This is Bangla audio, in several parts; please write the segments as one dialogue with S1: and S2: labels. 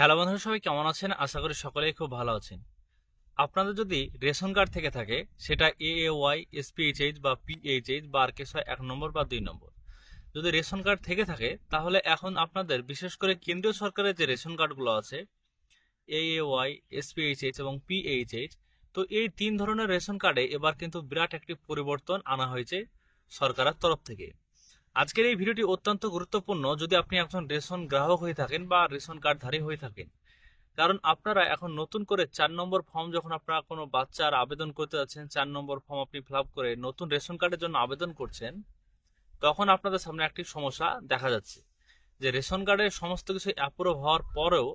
S1: হ্যালো বন্ধুরা, সবাই কেমন আছেন? আশা করি সকলেই খুব ভালো আছেন। আপনাদের যদি রেশন কার্ড থেকে থাকে, সেটা এএওয়াই, এসপিএইচএইচ বা পিএইচএইচ বা আরকেএসওয়াই 1 নম্বর বা 2 নম্বর, যদি রেশন কার্ড থেকে থাকে তাহলে এখন আপনাদের বিশেষ করে কেন্দ্রীয় সরকারের যে রেশন কার্ডগুলো আছে, এএওয়াই, এসপিএইচএইচ এবং পিএইচএইচ, তো এই 3 ধরনের রেশন কার্ডে এবার কিন্তু বিরাট একটি পরিবর্তন আনা হয়েছে সরকারের তরফ থেকে। আজকের এই ভিডিওটি অত্যন্ত গুরুত্বপূর্ণ যদি আপনি একজন রেশন গ্রাহক হয়ে থাকেন বা রেশন কার্ডধারী হয়ে থাকেন। কারণ আপনারা এখন নতুন করে 4 নম্বর ফর্ম, যখন আপনারা কোনো বাচ্চার আবেদন করতে যাচ্ছেন, 4 নম্বর ফর্ম আপনি ফিল আপ করে নতুন রেশন কার্ডের জন্য আবেদন করছেন, তখন আপনাদের সামনে একটি সমস্যা দেখা যাচ্ছে যে রেশন কার্ডের সমস্ত কিছু অ্যাপ্রুভ হওয়ার পরেও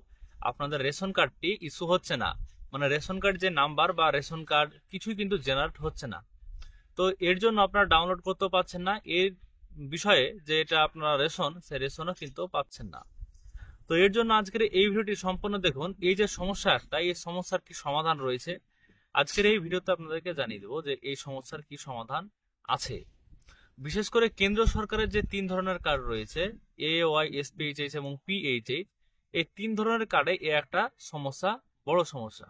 S1: আপনাদের রেশন কার্ডটি ইস্যু হচ্ছে না। মানে রেশন কার্ড যে নাম্বার বা রেশন কার্ড কিছুই কিন্তু জেনারেট হচ্ছে না। তো এর জন্য আপনারা ডাউনলোড করতেও পাচ্ছেন না, এর বিষয়ে যে এটা আপনারা রেশন, সেই রেশনও কিন্তু পাচ্ছেন না। তো এর জন্য আজকের এই ভিডিওটি সম্পূর্ণ দেখুন। এই যে সমস্যা একটা, এই সমস্যার কি সমাধান রয়েছে আজকের এই ভিডিওতে আপনাদেরকে জানিয়ে দেবো যে এই সমস্যার কি সমাধান আছে। বিশেষ করে কেন্দ্র সরকারের যে 3 ধরনের কার্ড রয়েছে, এওয়াই, এসপিএইচএইচ এবং পিএইচএইচ, এই 3 ধরনের কার্ডে একটা সমস্যা, বড় সমস্যা।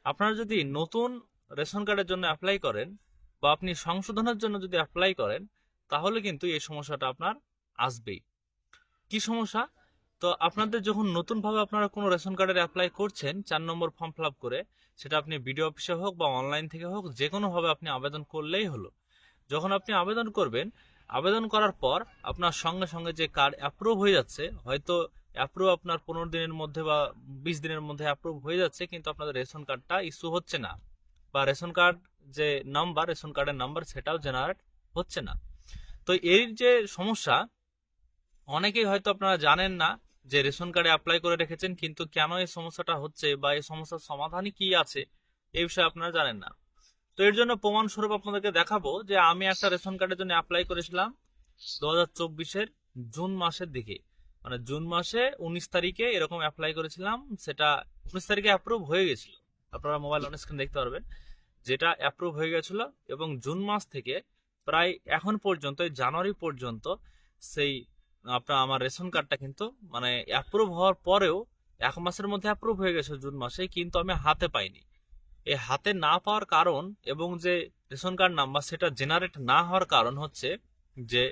S1: আপনারা যদি নতুন রেশন কার্ডের জন্য অ্যাপ্লাই করেন বা আপনি সংশোধনের জন্য যদি অ্যাপ্লাই করেন, তাহলে কিন্তু এই সমস্যাটা আপনার আসবেই। কি সমস্যা? তো আপনাদের যখন নতুন ভাবে আপনারা কোনো রেশন কার্ডের অ্যাপ্লাই করছেন, 4 নম্বর ফর্ম ফিল আপ করে, সেটা আপনি বিডিও অফিসে হোক বা অনলাইন থেকে হোক, যে কোনো ভাবে আপনি আবেদন করলেই হলো। যখন আপনি আবেদন করবেন, আবেদন করার পর আপনার সঙ্গে সঙ্গে যে কার্ড অ্যাপ্রুভ হয়ে যাচ্ছে, হয়তো অ্যাপ্রুভ আপনার 15 দিনের মধ্যে বা 20 দিনের মধ্যে অ্যাপ্রুভ হয়ে যাচ্ছে, কিন্তু আপনাদের রেশন কার্ডটা ইস্যু হচ্ছে না, বা রেশন কার্ড যে নাম্বার, রেশন কার্ডের নাম্বার, সেটাও জেনারেট হচ্ছে না। তো এর যে সমস্যা, অনেকেই হয়তো আপনারা জানেন না যে রেশন কার্ডে অ্যাপ্লাই করে রেখেছেন, কিন্তু কেন এই সমস্যাটা হচ্ছে বা এই সমস্যার সমাধানই কি আছে, এই বিষয়ে আপনারা জানেন না। তো এর জন্য প্রমাণ স্বরূপ আপনাদেরকে দেখাবো যে আমি একটা রেশন কার্ডের জন্য অ্যাপ্লাই করেছিলাম 2024-এর জুন মাসের দিকে। মানে জুন মাসে 19 তারিখে এরকম অ্যাপ্লাই করেছিলাম, সেটা 19 তারিখে অ্যাপ্রুভ হয়ে গেছিল। আপনারা মোবাইল অন স্ক্রিন দেখতে পারবেন যেটা অ্যাপ্রুভ হয়ে গেছিল, এবং জুন মাস থেকে প্রায় এখন পর্যন্ত, জানুয়ারি পর্যন্ত, সেই আপনার আমার রেশন কার্ডটা কিন্তু মানে অ্যাপ্রুভ হওয়ার পরেও 1 মাসের মধ্যে অ্যাপ্রুভ হয়ে গেছে জুন মাসে, কিন্তু আমি হাতে পাইনি। এই হাতে না পাওয়ার কারণ এবং যে রেশন কার্ড নাম্বার সেটা জেনারেট না হওয়ার কারণ হচ্ছে যে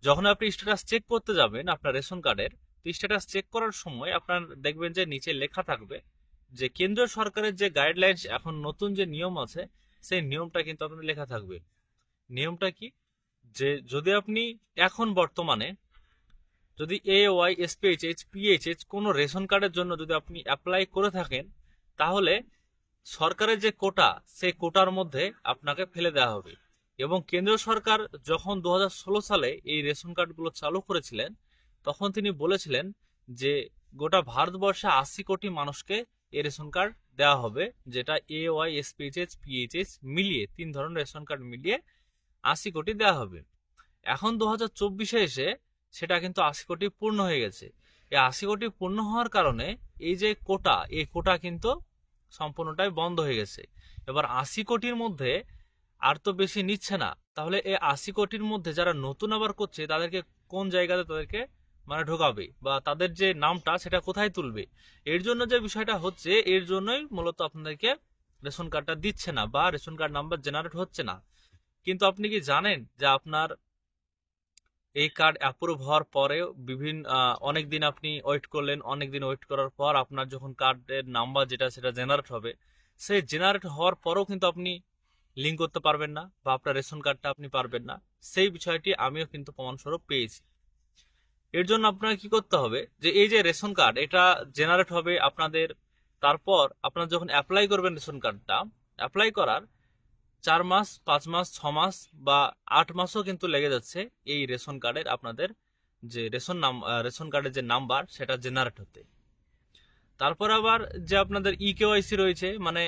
S1: যখন আপনি স্ট্যাটাস চেক করতে যাবেন আপনার রেশন কার্ডের, তো স্ট্যাটাস চেক করার সময় আপনার দেখবেন যে নিচে লেখা থাকবে যে কেন্দ্রীয় সরকারের যে গাইডলাইন্স, এখন নতুন যে নিয়ম আছে, সেই নিয়মটা কিন্তু আপনার লেখা থাকবে। নিয়মটা কি? যে যদি আপনি এখন বর্তমানে যদি এওয়াই, এসপিএইচএইচ, পিএইচএইচ কোনো রেশন কার্ডের জন্য যদি আপনি অ্যাপ্লাই করে থাকেন, তাহলে সরকারের যে কোটা, সেই কোটার মধ্যে আপনাকে ফেলে দেওয়া হবে। এবং কেন্দ্রীয় সরকার যখন 2016 সালে এই রেশন কার্ডগুলো চালু করেছিলেন, তখন তিনি বলেছিলেন যে গোটা ভারতবর্ষে 80 কোটি মানুষকে এই রেশন কার্ড দেওয়া হবে, যেটা এওয়াই, এসপিএইচএইচ, পিএইচএইচ মিলিয়ে, 3 ধরনের রেশন কার্ড মিলিয়ে 80 কোটি দেওয়া হবে। এখন 2024-এ এসে সেটা কিন্তু 80 কোটি পূর্ণ হয়ে গেছে। এই 80 কোটি পূর্ণ হওয়ার কারণে এই যে কোটা, এই কোটা কিন্তু সম্পূর্ণটাই বন্ধ হয়ে গেছে। এবার 80 কোটির মধ্যে আর তো বেশি নিচ্ছে না, তাহলে এই 80 কোটির মধ্যে যারা নতুন আবার করছে, তাদেরকে কোন জায়গাতে তাদেরকে মানে ঢোকাবে, বা তাদের যে নামটা সেটা কোথায় তুলবে? এর জন্য যে বিষয়টা হচ্ছে, এর জন্যই মূলত আপনাদেরকে রেশন কার্ডটা দিচ্ছে না বা রেশন কার্ড নাম্বার জেনারেট হচ্ছে না। কিন্তু আপনি কি জানেন যে আপনার এই কার্ড অ্যাপ্রুভ হওয়ার পরেও বিভিন্ন অনেক দিন আপনি ওয়েট করলেন, অনেক দিন ওয়েট করার পর আপনার যখন কার্ডের নাম্বার যেটা সেটা জেনারেট হবে, সেই জেনারেট হওয়ার পরেও কিন্তু আপনি লিঙ্ক করতে পারবেন না বা আপনার রেশন কার্ডটা আপনি পারবেন না। সেই বিষয়টি আমিও কিন্তু প্রমাণস্বরূপ পেয়েছি। এর জন্য আপনাকে কি করতে হবে, যে এই যে রেশন কার্ড, এটা জেনারেট হবে আপনাদের, তারপর আপনারা যখন অ্যাপ্লাই করবেন রেশন কার্ডটা, অ্যাপ্লাই করার 4 মাস, 5 মাস, 6 মাস বা 8 মাসও কিন্তু লেগে যাচ্ছে এই রেশন কার্ডের আপনাদের যে রেশন কার্ডের যে নাম্বার সেটা জেনারেট হতে। তারপর আবার যে আপনাদের ইকেওয়াইসি রয়েছে, মানে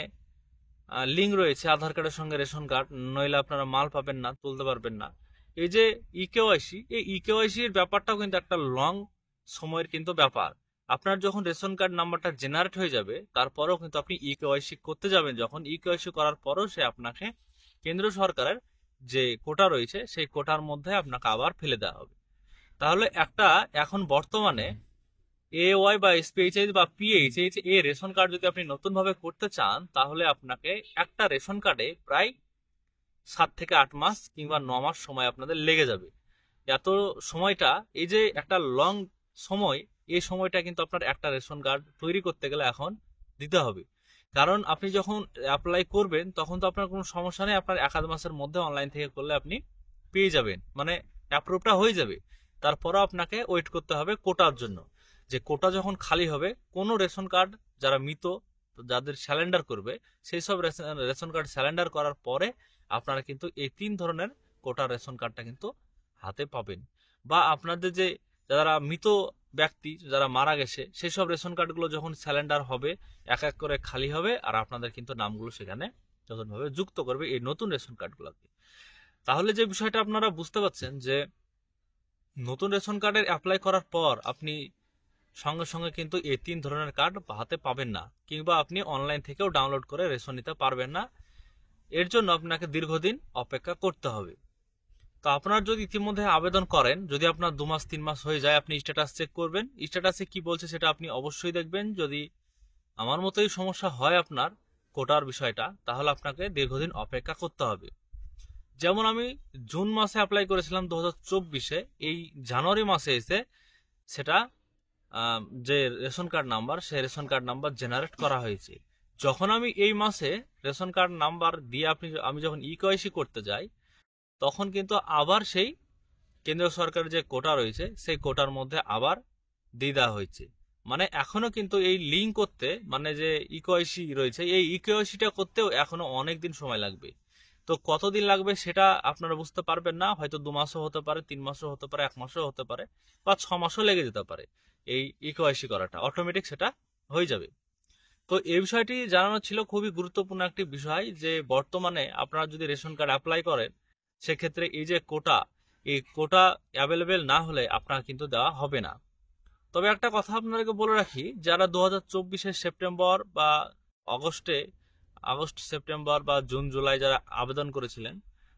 S1: লিঙ্ক রয়েছে আধার কার্ডের সঙ্গে রেশন কার্ড, নইলে আপনারা মাল পাবেন না, তুলতে পারবেন না। এই যে ইকেওয়াইসি, এই ইকেওয়াইসির ব্যাপারটাও কিন্তু একটা লং সময়ের কিন্তু ব্যাপার। আপনার যখন রেশন কার্ড নাম্বারটা জেনারেট হয়ে যাবে, তারপরেও কিন্তু আপনি ইকেওয়াইসি করতে যাবেন, যখন ইকেওয়াইসি করার পরেও সে আপনাকে কেন্দ্র সরকারের যে কোটা রয়েছে, সেই কোটার মধ্যে আপনাকে আবার ফেলে দেওয়া হবে। তাহলে একটা এখন বর্তমানে এওয়াই বা এসপিএইচএইচ বা পিএইচএইচ এই রেশন কার্ড যদি আপনি নতুন ভাবে করতে চান, তাহলে আপনাকে একটা রেশন কার্ডে প্রায় 7 থেকে 8 মাস কিংবা 9 মাস সময় আপনাদের লেগে যাবে। এত সময়টা, এই যে একটা লং সময়, এই সময়টা কিন্তু আপনার একটা রেশন কার্ড তৈরি করতে গেলে এখন দিতে হবে। কারণ আপনি যখন অ্যাপ্লাই করবেন তখন তো আপনার কোনো সমস্যা নেই, আপনার 1-2 মাসের মধ্যে অনলাইন থেকে করলে আপনি পেয়ে যাবেন, মানে অ্যাপ্রুভটা হয়ে যাবে। তারপরও আপনাকে ওয়েট করতে হবে কোটার জন্য, যে কোটা যখন খালি হবে, কোনো রেশন কার্ড যারা মৃত, যাদের স্যালেন্ডার করবে, সেই সব রেশন কার্ড স্যালেন্ডার করার পরে আপনারা কিন্তু এই 3 ধরনের কোটা রেশন কার্ডটা কিন্তু হাতে পাবেন। বা আপনাদের যে যারা মৃত ব্যক্তি, যারা মারা গেছে, সেই সব রেশন কার্ডগুলো যখন স্যালেন্ডার হবে, এক এক করে খালি হবে, আর আপনাদের কিন্তু নামগুলো সেখানে নতুনভাবে যুক্ত করবে এই নতুন রেশন কার্ডগুলোকে। তাহলে যে বিষয়টা আপনারা বুঝতে পারছেন যে নতুন রেশন কার্ডের অ্যাপ্লাই করার পর আপনি সঙ্গে সঙ্গে কিন্তু এই 3 ধরনের কার্ড হাতে পাবেন না, কিংবা আপনি অনলাইন থেকেও ডাউনলোড করে রেশন নিতে পারবেন না। এর জন্য আপনাকে দীর্ঘদিন অপেক্ষা করতে হবে। তো আপনার যদি ইতিমধ্যে আবেদন করেন, যদি আপনার 2 মাস 3 মাস হয়ে যায়, আপনি স্ট্যাটাস চেক করবেন, স্ট্যাটাসে কি বলছে সেটা আপনি অবশ্যই দেখবেন। যদি আমার মতোই সমস্যা হয় আপনার কোটার বিষয়টা, তাহলে আপনাকে দীর্ঘদিন অপেক্ষা করতে হবে। যেমন আমি জুন মাসে অ্যাপ্লাই করেছিলাম 2024-এ, এই জানুয়ারি মাসে এসে সেটা যে রেশন কার্ড নাম্বার, সেই রেশন কার্ড নাম্বার জেনারেট করা হয়েছে। যখন আমি এই মাসে রেশন কার্ড নাম্বার দিয়ে আমি যখন ইকেওয়াইসি করতে যাই, তখন কিন্তু আবার সেই কেন্দ্রীয় সরকারের যে কোটা রয়েছে, সেই কোটার মধ্যে আবার দিয়ে দেওয়া হয়েছে। মানে এখনো কিন্তু এই লিঙ্ক করতে, মানে যে ইকেওয়াইসি রয়েছে, এই ইকেওয়াইসিটা করতেও এখনো অনেক দিন সময় লাগবে। তো কতদিন লাগবে সেটা আপনারা বুঝতে পারবেন না, হয়তো 2 মাসও হতে পারে, 3 মাসও হতে পারে, 1 মাসও হতে পারে, বা 6 মাসও লেগে যেতে পারে। এই ইকেওয়াইসি করাটা অটোমেটিক সেটা হয়ে যাবে। তো এই বিষয়টি জানানো ছিল, খুবই গুরুত্বপূর্ণ একটি বিষয়, যে বর্তমানে আপনারা যদি রেশন কার্ড অ্যাপ্লাই করেন, সেক্ষেত্রে এই যে কোটা, এই কোটা অ্যাভেলেবেল না হলে আপনার কিন্তু দেওয়া হবে না। তবে একটা কথা আপনাদেরকে বলে রাখি, যারা 2024-এর সেপ্টেম্বর বা আগস্ট সেপ্টেম্বর বা জুন জুলাই যারা আবেদন করেছিলেন,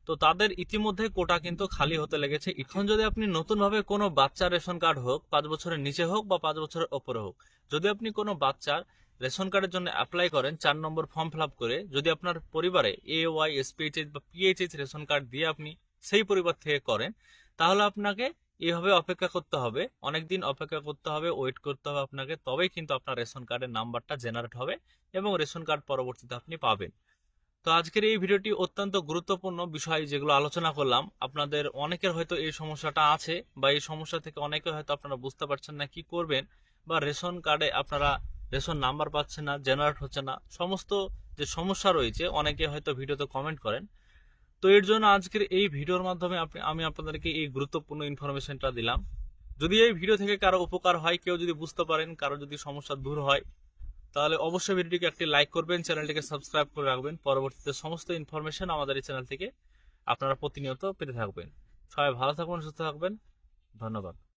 S1: তো তাদের ইতিমধ্যে কোটা কিন্তু খালি হতে লেগেছে। এখন যদি আপনি নতুনভাবে কোনো বাচ্চার রেশন কার্ড হোক, 5 বছরের নিচে হোক বা 5 বছরের ওপরে হোক, যদি আপনি কোনো বাচ্চার রেশন কার্ডের জন্য অ্যাপ্লাই করেন 4 নম্বর ফর্ম ফিল আপ করে, যদি আপনার পরিবারে এওয়াই, এসপিএইচএইচ বা পিএইচএইচ রেশন কার্ড দিয়ে আপনি সেই পরিবার থেকে করেন, তাহলে আপনাকে এইভাবে অপেক্ষা করতে হবে, অনেকদিন অপেক্ষা করতে হবে, ওয়েট করতে হবে আপনাকে, তবেই কিন্তু আপনার রেশন কার্ডের নাম্বারটা জেনারেট হবে এবং রেশন কার্ড পরবর্তীতে আপনি পাবেন। তো আজকের এই ভিডিওটি অত্যন্ত গুরুত্বপূর্ণ বিষয় যেগুলো আলোচনা করলাম, আপনাদের অনেকের হয়তো এই সমস্যাটা আছে, বা এই সমস্যা থেকে অনেকে হয়তো আপনারা বুঝতে পারছেন না কি করবেন, বা রেশন কার্ডে আপনারা রেশন নাম্বার পাচ্ছেন না, জেনারেট হচ্ছে না, সমস্ত যে সমস্যা রয়েছে, অনেকে হয়তো ভিডিওতে কমেন্ট করেন। তো এর জন্য আজকের এই ভিডিওর মাধ্যমে আমি আপনাদেরকে এই গুরুত্বপূর্ণ ইনফরমেশনটা দিলাম। যদি এই ভিডিও থেকে কারো উপকার হয়, কেউ যদি বুঝতে পারেন, কারো যদি সমস্যা দূর হয়, তাহলে অবশ্যই ভিডিওটিকে একটি লাইক করবেন, চ্যানেলটিকে সাবস্ক্রাইব করে রাখবেন। পরবর্তীতে সমস্ত ইনফরমেশন আমাদের এই চ্যানেল থেকে আপনারা প্রতিনিয়ত পেতে থাকবেন। সবাই ভালো থাকবেন, সুস্থ থাকবেন। ধন্যবাদ।